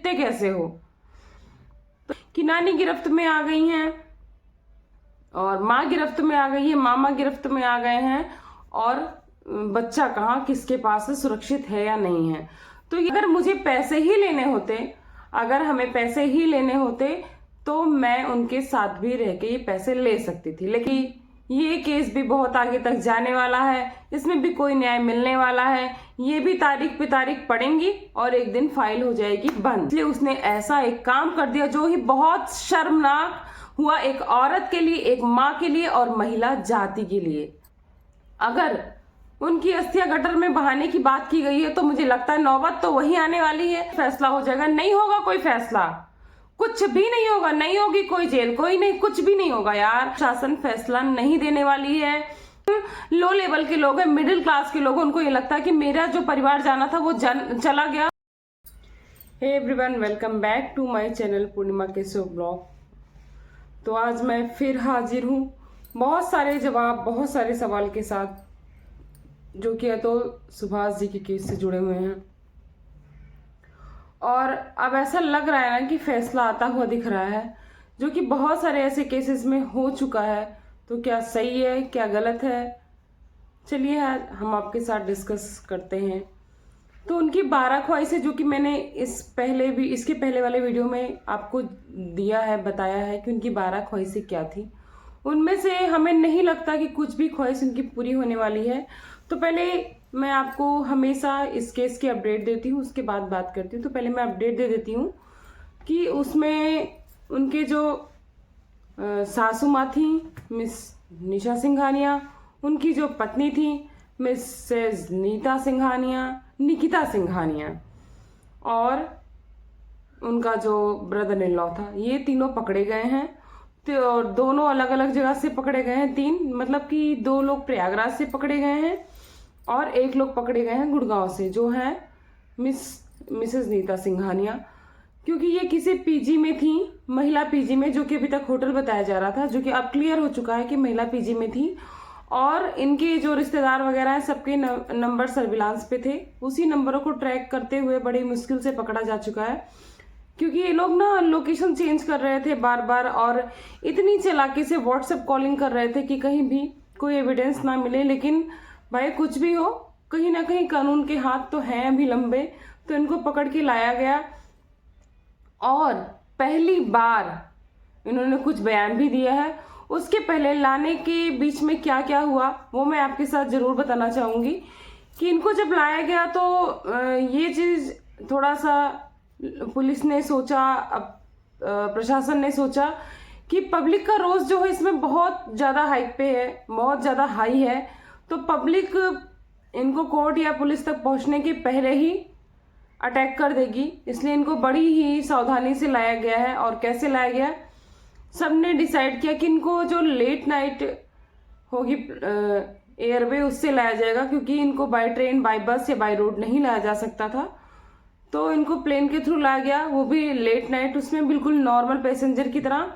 दिखते कैसे हो। तो कि नानी गिरफ्त में आ गई हैं और माँ गिरफ्त में आ गई है, मामा गिरफ्त में आ गए हैं और बच्चा कहाँ किसके पास है, सुरक्षित है या नहीं है। तो अगर मुझे पैसे ही लेने होते, अगर हमें पैसे ही लेने होते तो मैं उनके साथ भी रह के ये पैसे ले सकती थी, लेकिन ये केस भी बहुत आगे तक जाने वाला है, इसमें भी कोई न्याय मिलने वाला है। ये भी तारीख पे तारीख पड़ेंगी और एक दिन फाइल हो जाएगी बंद। इसलिए उसने ऐसा एक काम कर दिया जो ही बहुत शर्मनाक हुआ, एक औरत के लिए, एक माँ के लिए और महिला जाति के लिए। अगर उनकी अस्थियां गटर में बहाने की बात की गई है तो मुझे लगता है नौबत तो वही आने वाली है। फैसला हो जाएगा, नहीं होगा कोई फैसला, कुछ भी नहीं होगा, नहीं होगी कोई जेल, कोई नहीं, कुछ भी नहीं होगा यार। शासन फैसला नहीं देने वाली है। लो लेवल के लोग हैं, मिडिल क्लास के लोग, उनको ये लगता है कि मेरा जो परिवार जाना था वो चला गया। Hey everyone, welcome back to my channel Purnima Keshav blog. तो आज मैं फिर हाजिर हूँ बहुत सारे जवाब, बहुत सारे सवाल के साथ, जो कि अतुल सुभाष जी के केस से जुड़े हुए हैं। और अब ऐसा लग रहा है ना कि फैसला आता हुआ दिख रहा है, जो कि बहुत सारे ऐसे केसेस में हो चुका है। तो क्या सही है, क्या गलत है, चलिए हम आपके साथ डिस्कस करते हैं। तो उनकी 12 ख्वाहिशें, जो कि मैंने इसके पहले वाले वीडियो में आपको दिया है, बताया है कि उनकी 12 ख्वाहिशें क्या थी, उनमें से हमें नहीं लगता कि कुछ भी ख्वाहिश उनकी पूरी होने वाली है। तो पहले मैं आपको हमेशा इस केस की अपडेट देती हूँ, उसके बाद बात करती हूँ। तो पहले मैं अपडेट दे देती हूँ कि उसमें उनके जो सासू माँ थी मिस निशा सिंघानिया, उनकी जो पत्नी थी मिसेज निकिता सिंघानिया, और उनका जो ब्रदर इन लॉ था, ये तीनों पकड़े गए हैं। तो दोनों अलग अलग जगह से पकड़े गए हैं, तीन, मतलब कि 2 लोग प्रयागराज से पकड़े गए हैं और 1 लोग पकड़े गए हैं गुड़गांव से, जो है मिसेज नीता सिंघानिया। क्योंकि ये किसी पीजी में थी, महिला पीजी में, जो कि अभी तक होटल बताया जा रहा था, जो कि अब क्लियर हो चुका है कि महिला पीजी में थी। और इनके जो रिश्तेदार वगैरह हैं, सबके नंबर सर्विलांस पे थे। उसी नंबरों को ट्रैक करते हुए बड़ी मुश्किल से पकड़ा जा चुका है, क्योंकि ये लोग ना लोकेशन चेंज कर रहे थे बार बार और इतनी चालाकी से व्हाट्सएप कॉलिंग कर रहे थे कि कहीं भी कोई एविडेंस ना मिले। लेकिन भाई कुछ भी हो, कहीं ना कहीं कानून के हाथ तो हैं अभी लंबे, तो इनको पकड़ के लाया गया। और पहली बार इन्होंने कुछ बयान भी दिया है। उसके पहले लाने के बीच में क्या क्या हुआ वो मैं आपके साथ जरूर बताना चाहूंगी कि इनको जब लाया गया तो ये चीज थोड़ा सा पुलिस ने सोचा, प्रशासन ने सोचा कि पब्लिक का रोष जो है इसमें बहुत ज्यादा हाइक पे है, बहुत ज्यादा हाई है, तो पब्लिक इनको कोर्ट या पुलिस तक पहुंचने के पहले ही अटैक कर देगी। इसलिए इनको बड़ी ही सावधानी से लाया गया है। और कैसे लाया गया, सबने डिसाइड किया कि इनको जो लेट नाइट होगी एयरवे, उससे लाया जाएगा, क्योंकि इनको बाय ट्रेन, बाय बस या बाय रोड नहीं लाया जा सकता था। तो इनको प्लेन के थ्रू लाया गया, वो भी लेट नाइट, उसमें बिल्कुल नॉर्मल पैसेंजर की तरह।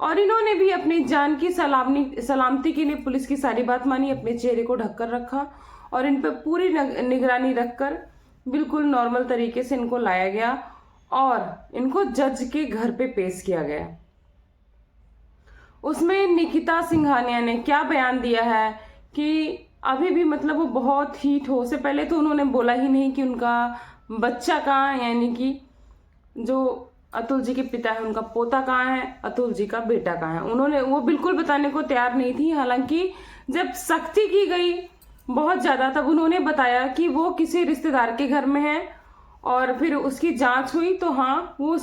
और इन्होंने भी अपनी जान की सलामती के लिए पुलिस की सारी बात मानी, अपने चेहरे को ढककर रखा और इन पर पूरी निगरानी रखकर बिल्कुल नॉर्मल तरीके से इनको लाया गया और इनको जज के घर पे पेश किया गया। उसमें निकिता सिंघानिया ने क्या बयान दिया है कि अभी भी, मतलब वो बहुत ही ठोस से, पहले तो उन्होंने बोला ही नहीं कि उनका बच्चा कहाँ है, यानी कि जो अतुल जी के पिता है उनका पोता कहाँ है, अतुल जी का बेटा कहाँ है, वो बिल्कुल बताने को तैयार नहीं थी। हालांकि जब सख्ती की गई बहुत ज्यादा, तब उन्होंने बताया कि वो किसी रिश्तेदार के घर में है। और फिर उसकी जांच हुई तो हाँ, वो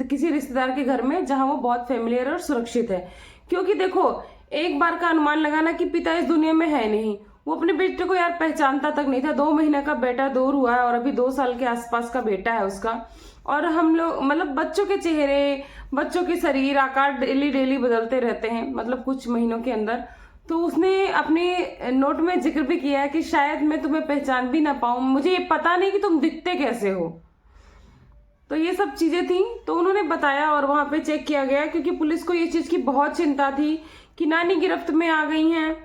किसी रिश्तेदार के घर में, जहां वो बहुत फेमिलियर और सुरक्षित है। क्योंकि देखो, एक बार का अनुमान लगाना कि पिता इस दुनिया में है नहीं, वो अपने बेटे को यार पहचानता तक नहीं था। 2 महीने का बेटा दूर हुआ है और अभी 2 साल के आसपास का बेटा है उसका। और हम लोग, मतलब बच्चों के चेहरे, बच्चों के शरीर आकार डेली बदलते रहते हैं, मतलब कुछ महीनों के अंदर। तो उसने अपने नोट में जिक्र भी किया है कि शायद मैं तुम्हें पहचान भी ना पाऊं, मुझे ये पता नहीं कि तुम दिखते कैसे हो। तो ये सब चीजें थी, तो उन्होंने बताया और वहां पे चेक किया गया, क्योंकि पुलिस को ये चीज की बहुत चिंता थी कि नानी गिरफ्त में आ गई हैं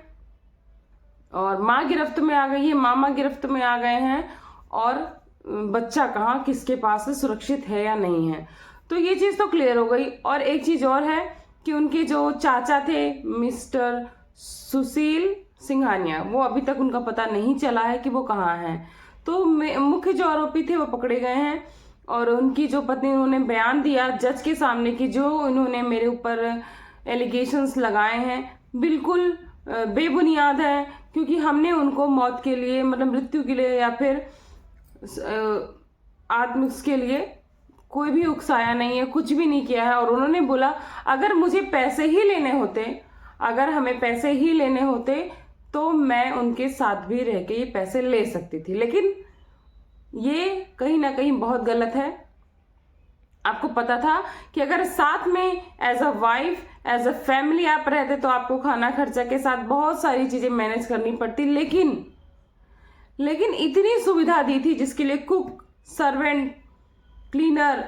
और माँ गिरफ्त में आ गई है, मामा गिरफ्त में आ गए हैं और बच्चा कहाँ किसके पास है, सुरक्षित है या नहीं है। तो ये चीज़ तो क्लियर हो गई। और एक चीज़ और है कि उनके जो चाचा थे मिस्टर सुशील सिंघानिया, वो अभी तक उनका पता नहीं चला है कि वो कहाँ हैं। तो मुख्य जो आरोपी थे वो पकड़े गए हैं और उनकी जो पत्नी, उन्होंने बयान दिया जज के सामने कि जो उन्होंने मेरे ऊपर एलिगेशंस लगाए हैं बिल्कुल बेबुनियाद है, क्योंकि हमने उनको मौत के लिए, मतलब मृत्यु के लिए या फिर के लिए कोई भी उकसाया नहीं है, कुछ भी नहीं किया है। और उन्होंने बोला अगर मुझे पैसे ही लेने होते, अगर हमें पैसे ही लेने होते तो मैं उनके साथ भी रह के ये पैसे ले सकती थी, लेकिन ये कहीं ना कहीं बहुत गलत है। आपको पता था कि अगर साथ में as a wife, as a family आप रहते तो आपको खाना खर्चा के साथ बहुत सारी चीजें मैनेज करनी पड़ती, लेकिन इतनी सुविधा दी थी जिसके लिए कुक, सर्वेंट, क्लीनर,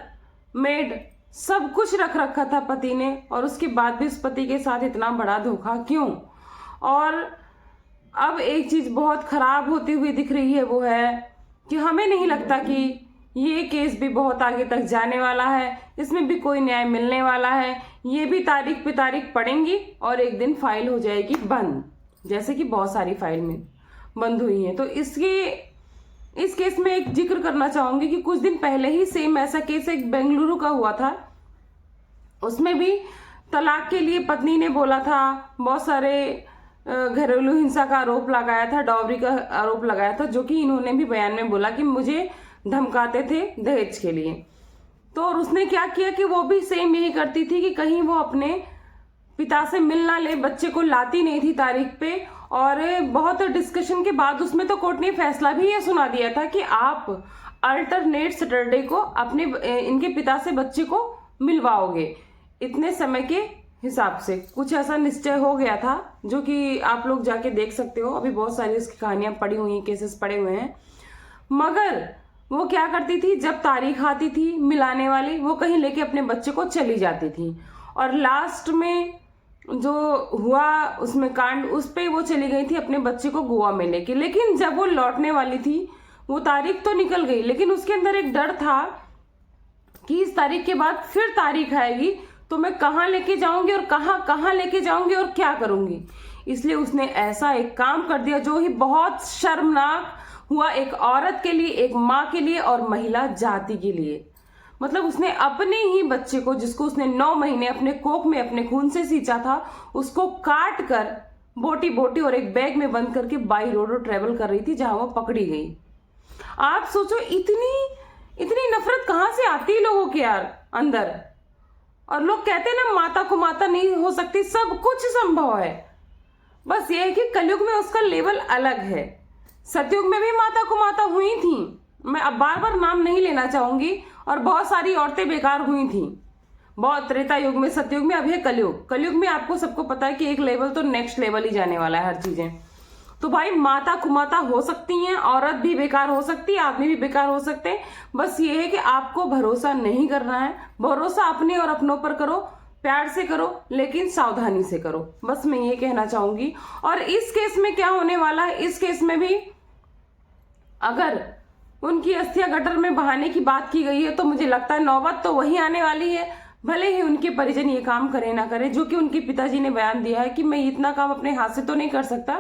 मेड सब कुछ रख रखा था पति ने, और उसके बाद भी उस पति के साथ इतना बड़ा धोखा क्यों। और अब एक चीज बहुत खराब होती हुई दिख रही है, वो है कि हमें नहीं लगता कि ये केस भी बहुत आगे तक जाने वाला है, इसमें भी कोई न्याय मिलने वाला है। ये भी तारीख पे तारीख पड़ेंगी और एक दिन फाइल हो जाएगी बंद, जैसे कि बहुत सारी फाइल में बंद हुई है। तो इस केस में एक जिक्र करना चाहूंगी कि कुछ दिन पहले ही सेम ऐसा केस एक बेंगलुरु का हुआ था। उसमें भी तलाक के लिए पत्नी ने बोला था, बहुत सारे घरेलू हिंसा का आरोप लगाया था, डॉवरी का आरोप लगाया था, जो कि इन्होंने भी बयान में बोला कि मुझे धमकाते थे दहेज के लिए। तो और उसने क्या किया कि वो भी सेम यही करती थी कि कहीं वो अपने पिता से मिल ना ले, बच्चे को लाती नहीं थी तारीख पे। और बहुत डिस्कशन के बाद उसमें तो कोर्ट ने फैसला भी ये सुना दिया था कि आप अल्टरनेट सैटरडे को अपने इनके पिता से बच्चे को मिलवाओगे, इतने समय के हिसाब से कुछ ऐसा निश्चय हो गया था, जो कि आप लोग जाके देख सकते हो। अभी बहुत सारी उसकी कहानियां पड़ी हुई हैं, केसेस पड़े हुए हैं। मगर वो क्या करती थी, जब तारीख आती थी मिलाने वाली, वो कहीं लेके अपने बच्चे को चली जाती थी। और लास्ट में जो हुआ उसमें कांड, उस पे वो चली गई थी अपने बच्चे को गोवा में लेके। लेकिन जब वो लौटने वाली थी, वो तारीख तो निकल गई, लेकिन उसके अंदर एक डर था कि इस तारीख के बाद फिर तारीख आएगी तो मैं कहाँ लेके जाऊंगी और कहाँ लेके जाऊंगी और क्या करूंगी। इसलिए उसने ऐसा एक काम कर दिया जो ही बहुत शर्मनाक हुआ, एक औरत के लिए, एक माँ के लिए और महिला जाति के लिए। मतलब उसने अपने ही बच्चे को, जिसको उसने 9 महीने अपने कोख में अपने खून से सींचा था, उसको काट कर बोटी बोटी और एक बैग में बंद करके बाई रोड ट्रेवल कर रही थी, जहां वो पकड़ी गई। आप सोचो इतनी नफरत कहां से आती है लोगों के यार अंदर। और लोग कहते हैं ना, माता को माता नहीं हो सकती, सब कुछ संभव है। बस ये है कि कलयुग में उसका लेवल अलग है। सतयुग में भी माता को माता हुई थी, मैं अब बार बार नाम नहीं लेना चाहूंगी, और बहुत सारी औरतें बेकार हुई थी। बहुत त्रेता युग में, सतयुग में, अब है कलयुग। कलयुग में आपको सबको पता है कि एक लेवल तो नेक्स्ट लेवल ही जाने वाला है हर चीजें। तो भाई माता कुमाता हो सकती हैं, औरत भी बेकार हो सकती है, आदमी भी बेकार हो सकते हैं। बस ये है कि आपको भरोसा नहीं करना है। भरोसा अपने और अपनों पर करो, प्यार से करो, लेकिन सावधानी से करो। बस मैं ये कहना चाहूंगी। और इस केस में क्या होने वाला है, इस केस में भी अगर उनकी अस्थियां गटर में बहाने की बात की गई है तो मुझे लगता है नौबत तो वही आने वाली है। भले ही उनके परिजन ये काम करें ना करें, जो कि उनके पिताजी ने बयान दिया है कि मैं इतना काम अपने हाथ से तो नहीं कर सकता,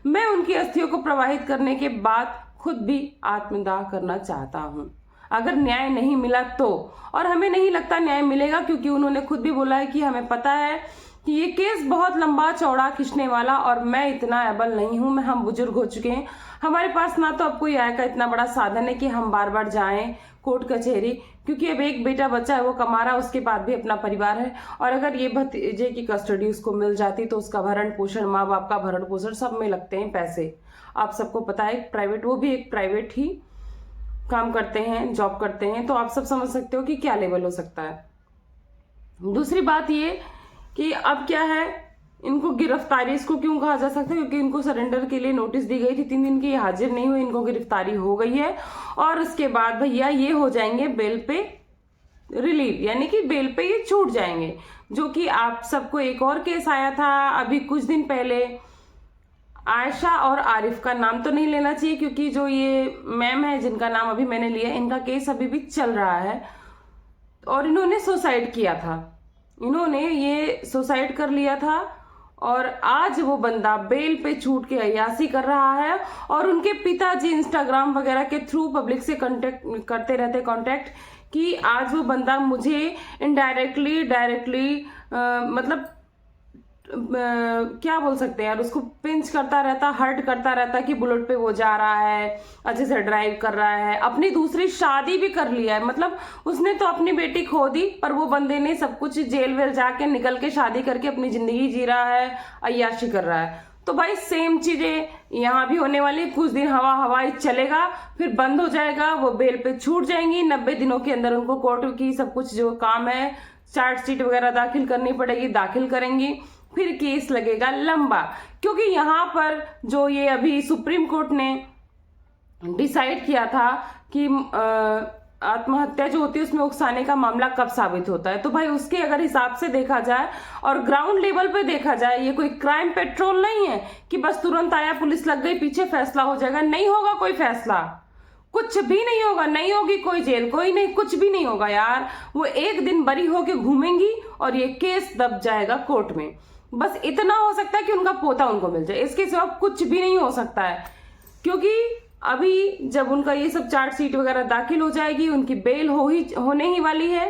मैं उनकी अस्थियों को प्रवाहित करने के बाद खुद भी आत्मदाह करना चाहता हूं, अगर न्याय नहीं मिला तो। और हमें नहीं लगता न्याय मिलेगा, क्योंकि उन्होंने खुद भी बोला है कि हमें पता है कि ये केस बहुत लंबा चौड़ा खींचने वाला, और मैं इतना एबल नहीं हूं, हम बुजुर्ग हो चुके हैं, हमारे पास ना तो अब कोई आय का इतना बड़ा साधन है कि हम बार बार जाएं कोर्ट कचहरी, क्योंकि अब एक बेटा बच्चा है, वो कमा रहा, उसके बाद भी अपना परिवार है। और अगर ये भतीजे की कस्टडी उसको मिल जाती तो उसका भरण पोषण, माँ बाप का भरण पोषण, सब में लगते हैं पैसे। आप सबको पता है प्राइवेट, वो भी एक प्राइवेट ही काम करते हैं, जॉब करते हैं, तो आप सब समझ सकते हो कि क्या लेवल हो सकता है। दूसरी बात ये कि अब क्या है, इनको गिरफ्तारी, इसको क्यों कहा जा सकता है, क्योंकि इनको सरेंडर के लिए नोटिस दी गई थी, 3 दिन की हाजिर नहीं हुई, इनको गिरफ्तारी हो गई है। और उसके बाद भैया ये हो जाएंगे बेल पे रिलीव, यानी कि बेल पे ये छूट जाएंगे। जो कि आप सबको एक और केस आया था अभी कुछ दिन पहले, आयशा और आरिफ का नाम तो नहीं लेना चाहिए, क्योंकि जो ये मैम है जिनका नाम अभी मैंने लिया, इनका केस अभी भी चल रहा है और इन्होंने सुसाइड किया था। इन्होंने ये सुसाइड कर लिया था और आज वो बंदा बेल पे छूट के अय्यासी कर रहा है और उनके पिताजी इंस्टाग्राम वगैरह के थ्रू पब्लिक से कांटेक्ट करते रहते कांटेक्ट कि आज वो बंदा मुझे इनडायरेक्टली डायरेक्टली मतलब क्या बोल सकते हैं यार, उसको पिंच करता रहता, हर्ट करता रहता कि बुलेट पे वो जा रहा है, अच्छे से ड्राइव कर रहा है, अपनी दूसरी शादी भी कर लिया है। मतलब उसने तो अपनी बेटी खो दी, पर वो बंदे ने सब कुछ जेल वेल जाके निकल के शादी करके अपनी जिंदगी जी रहा है, अय्याशी कर रहा है। तो भाई सेम चीजें यहाँ भी होने वाली। कुछ दिन हवा हवाई चलेगा, फिर बंद हो जाएगा, वो बेल पे छूट जाएंगी। 90 दिनों के अंदर उनको कोर्ट की सब कुछ जो काम है, चार्जशीट वगैरह दाखिल करनी पड़ेगी, दाखिल करेंगी, फिर केस लगेगा लंबा। क्योंकि यहाँ पर जो ये अभी सुप्रीम कोर्ट ने डिसाइड किया था कि आत्महत्या जो होती है उसमें उकसाने का मामला कब साबित होता है, तो भाई उसके अगर हिसाब से देखा जाए और ग्राउंड लेवल पे देखा जाए, ये कोई क्राइम पेट्रोल नहीं है कि बस तुरंत आया, पुलिस लग गई, पीछे फैसला हो जाएगा। नहीं होगा कोई फैसला, कुछ भी नहीं होगा, नहीं होगी कोई जेल, कोई नहीं, कुछ भी नहीं होगा यार। वो एक दिन बरी होके घूमेंगी और ये केस दब जाएगा कोर्ट में। बस इतना हो सकता है कि उनका पोता उनको मिल जाए, इसके सिवा कुछ भी नहीं हो सकता है। क्योंकि अभी जब उनका ये सब चार्जशीट वगैरह दाखिल हो जाएगी, उनकी बेल होने ही वाली है।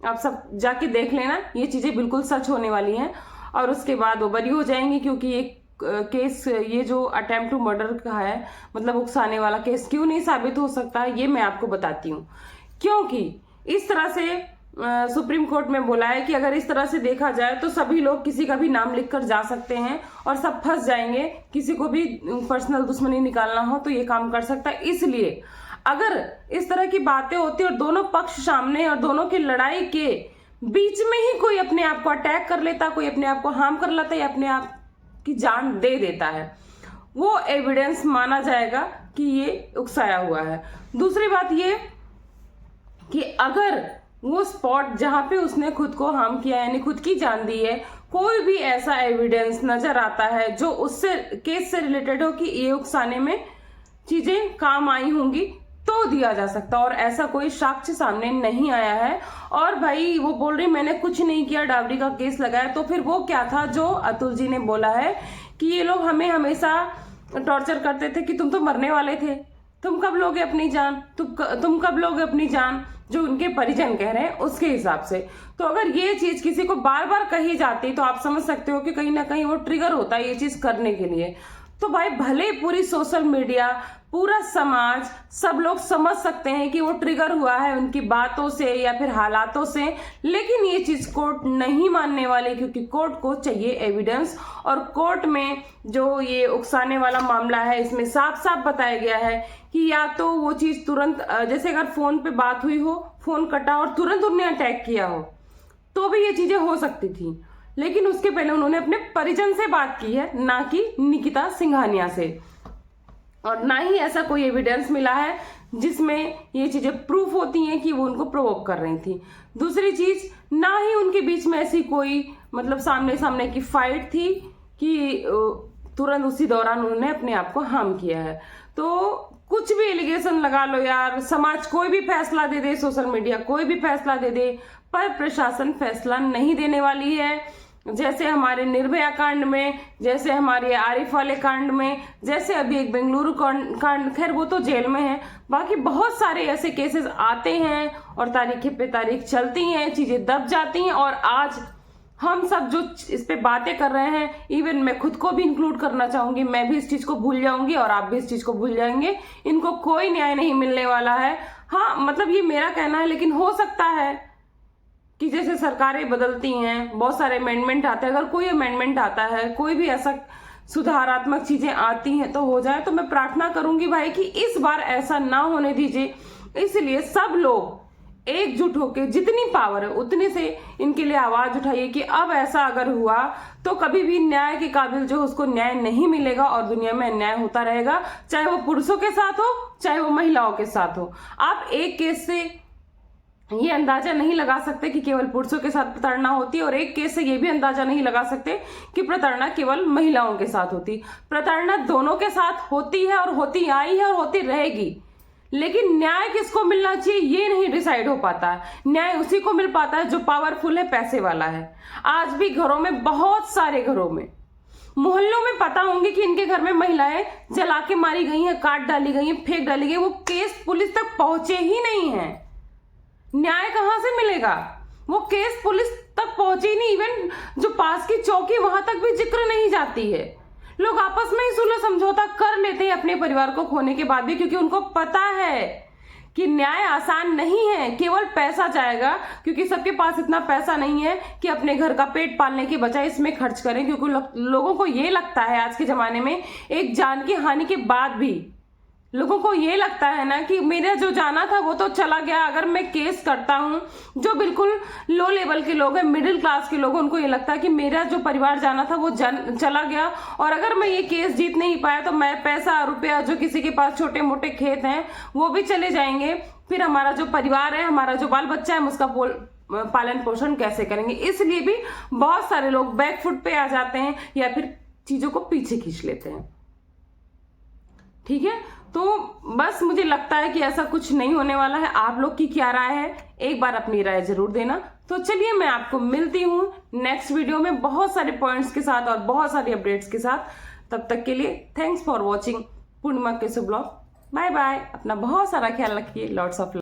आप सब जाके देख लेना, ये चीजें बिल्कुल सच होने वाली हैं और उसके बाद वो बरी हो जाएंगी। क्योंकि ये केस, ये जो अटेम्प्ट टू मर्डर का है, मतलब उकसाने वाला केस क्यों नहीं साबित हो सकता है, ये मैं आपको बताती हूँ। क्योंकि इस तरह से सुप्रीम कोर्ट में बोला है कि अगर इस तरह से देखा जाए तो सभी लोग किसी का भी नाम लिखकर जा सकते हैं और सब फंस जाएंगे। किसी को भी पर्सनल दुश्मनी निकालना हो तो ये काम कर सकता है। इसलिए अगर इस तरह की बातें होती और दोनों पक्ष सामने और दोनों की लड़ाई के बीच में ही कोई अपने आप को अटैक कर लेता, कोई अपने आप को हार्म कर लेता या अपने आप की जान दे देता है, वो एविडेंस माना जाएगा कि ये उकसाया हुआ है। दूसरी बात ये कि अगर वो स्पॉट जहां पे उसने खुद को हार्म किया, यानी खुद की जान दी है, कोई भी ऐसा एविडेंस नजर आता है जो उससे केस से रिलेटेड हो कि ये उकसाने में चीजें काम आई होंगी, तो दिया जा सकता। और ऐसा कोई साक्ष्य सामने नहीं आया है। और भाई वो बोल रही मैंने कुछ नहीं किया, डावरी का केस लगाया, तो फिर वो क्या था जो अतुल जी ने बोला है कि ये लोग हमें हमेशा टॉर्चर करते थे कि तुम तो मरने वाले थे, तुम कब लोगे अपनी जान, तुम कब लोगे अपनी जान, जो उनके परिजन कह रहे हैं उसके हिसाब से। तो अगर ये चीज किसी को बार बार कही जाती तो आप समझ सकते हो कि कहीं ना कहीं वो ट्रिगर होता है ये चीज करने के लिए। तो भाई भले पूरी सोशल मीडिया, पूरा समाज, सब लोग समझ सकते हैं कि वो ट्रिगर हुआ है उनकी बातों से या फिर हालातों से, लेकिन ये चीज कोर्ट नहीं मानने वाली, क्योंकि कोर्ट को चाहिए एविडेंस। और कोर्ट में जो ये उकसाने वाला मामला है, इसमें साफ साफ बताया गया है कि या तो वो चीज तुरंत, जैसे अगर फोन पे बात हुई हो, फोन कटा और तुरंत उन्होंने अटैक किया हो, तो भी ये चीजें हो सकती थी। लेकिन उसके पहले उन्होंने अपने परिजन से बात की है, ना कि निकिता सिंघानिया से। और ना ही ऐसा कोई एविडेंस मिला है जिसमें ये चीजें प्रूफ होती हैं कि वो उनको प्रोवोक कर रही थी। दूसरी चीज, ना ही उनके बीच में ऐसी कोई मतलब सामने सामने की फाइट थी कि तुरंत उसी दौरान उन्होंने अपने आप को हार्म किया है। तो कुछ भी एलिगेशन लगा लो यार, समाज कोई भी फैसला दे दे, सोशल मीडिया कोई भी फैसला दे दे, पर प्रशासन फैसला नहीं देने वाली है। जैसे हमारे निर्भया कांड में, जैसे हमारे आरिफ वाले कांड में, जैसे अभी एक बेंगलुरु कांड, खैर वो तो जेल में है, बाकी बहुत सारे ऐसे केसेस आते हैं और तारीख पे तारीख चलती हैं, चीजें दब जाती हैं। और आज हम सब जो इस पे बातें कर रहे हैं, इवन मैं खुद को भी इंक्लूड करना चाहूंगी, मैं भी इस चीज को भूल जाऊंगी और आप भी इस चीज को भूल जाएंगे। इनको कोई न्याय नहीं मिलने वाला है। हाँ मतलब ये मेरा कहना है, लेकिन हो सकता है कि जैसे सरकारें बदलती हैं, बहुत सारे अमेंडमेंट आते हैं, अगर कोई अमेंडमेंट आता है, कोई भी ऐसा सुधारात्मक चीजें आती हैं तो हो जाए। तो मैं प्रार्थना करूंगी भाई कि इस बार ऐसा ना होने दीजिए। इसलिए सब लोग एकजुट होकर जितनी पावर है उतने से इनके लिए आवाज उठाइए कि अब ऐसा अगर हुआ तो कभी भी न्याय के काबिल जो उसको न्याय नहीं मिलेगा और दुनिया में अन्याय होता रहेगा, चाहे वो पुरुषों के साथ हो, चाहे वो महिलाओं के साथ हो। आप एक केस से ये अंदाजा नहीं लगा सकते कि केवल पुरुषों के साथ प्रताड़ना होती है, और एक केस से ये भी अंदाजा नहीं लगा सकते कि प्रताड़ना केवल महिलाओं के साथ होती। प्रताड़ना दोनों के साथ होती है और होती आई है और होती रहेगी, लेकिन न्याय किसको मिलना चाहिए ये नहीं डिसाइड हो पाता है। न्याय उसी को मिल पाता है जो पावरफुल है, पैसे वाला है। आज भी घरों में, बहुत सारे घरों में, मोहल्लों में पता होंगे कि इनके घर में महिलाएं जला के मारी गई हैं, काट डाली गई हैं, फेंक डाली गई, वो केस पुलिस तक पहुंचे ही नहीं है। न्याय कहां से मिलेगा? वो केस पुलिस तक पहुंचे ही नहीं। इवन जो पास की चौकी, वहां तक भी जिक्र नहीं जाती है। लोग आपस में ही सुलह समझौता कर लेते हैं अपने परिवार को खोने के बाद भी, क्योंकि उनको पता है कि न्याय आसान नहीं है, केवल पैसा जाएगा, क्योंकि सबके पास इतना पैसा नहीं है कि अपने घर का पेट पालने के बजाय इसमें खर्च करें। क्योंकि लोगों को ये लगता है आज के जमाने में, एक जान की हानि के बाद भी लोगों को ये लगता है ना कि मेरा जो जाना था वो तो चला गया। अगर मैं केस करता हूं, जो बिल्कुल लो लेवल के लोग हैं, मिडिल क्लास के लोग हैं, उनको ये लगता है कि मेरा जो परिवार जाना था वो चला गया, और अगर मैं ये केस जीत नहीं पाया तो मैं पैसा रुपया, जो किसी के पास छोटे मोटे खेत हैं वो भी चले जाएंगे। फिर हमारा जो परिवार है, हमारा जो बाल बच्चा है, हम उसका पालन पोषण कैसे करेंगे? इसलिए भी बहुत सारे लोग बैक फुट पे आ जाते हैं या फिर चीजों को पीछे खींच लेते हैं। ठीक है, तो बस मुझे लगता है कि ऐसा कुछ नहीं होने वाला है। आप लोग की क्या राय है, एक बार अपनी राय जरूर देना। तो चलिए, मैं आपको मिलती हूँ नेक्स्ट वीडियो में बहुत सारे पॉइंट्स के साथ और बहुत सारी अपडेट्स के साथ। तब तक के लिए thanks for watching Purnima Keshav blog. Bye bye. अपना बहुत सारा ख्याल रखिए। Lots of